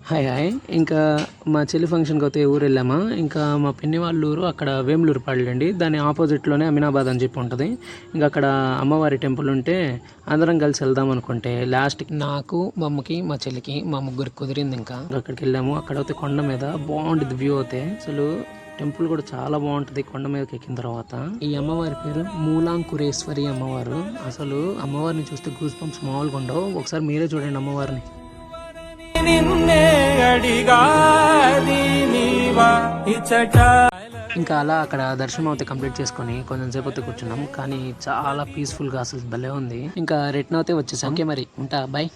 Hi hi. ఇంకా మా చెల్లి ఫంక్షన్కి అయితే ఊరు వెళ్ళామా. ఇంకా మా పిన్ని వాళ్ళ ఊరు అక్కడ వేములూరు పళ్ళండి. దాని ఆపోజిట్లోనే అమినాబాద్ అని చెప్పి ఉంటుంది. ఇంకా అక్కడ అమ్మవారి టెంపుల్ ఉంటే అందరం కలిసి వెళ్దాం అనుకుంటే లాస్ట్కి నాకు మా అమ్మకి మా చెల్లికి మా ముగ్గురికి కుదిరింది. ఇంకా అక్కడికి వెళ్ళాము. అక్కడైతే కొండ మీద బాగుంటుంది వ్యూ అయితే. అసలు టెంపుల్ కూడా చాలా బాగుంటుంది కొండ మీదకి ఎక్కిన తర్వాత. ఈ అమ్మవారి పేరు మూలాంకురేశ్వరి అమ్మవారు. అసలు అమ్మవారిని చూస్తే గూస్ బంప్స్ మామూలుగా ఉండవు. ఒకసారి మీరే చూడండి అమ్మవారిని. ఇంకా అలా అక్కడ దర్శనం అయితే కంప్లీట్ చేసుకుని కొంచెం సేపు అయితే కూర్చున్నాం. కానీ చాలా పీస్ఫుల్ గా అసలు భలే ఉంది. ఇంకా రిటర్న్ అయితే వచ్చేసాం. ఓకే మరి ఉంటా, బాయ్.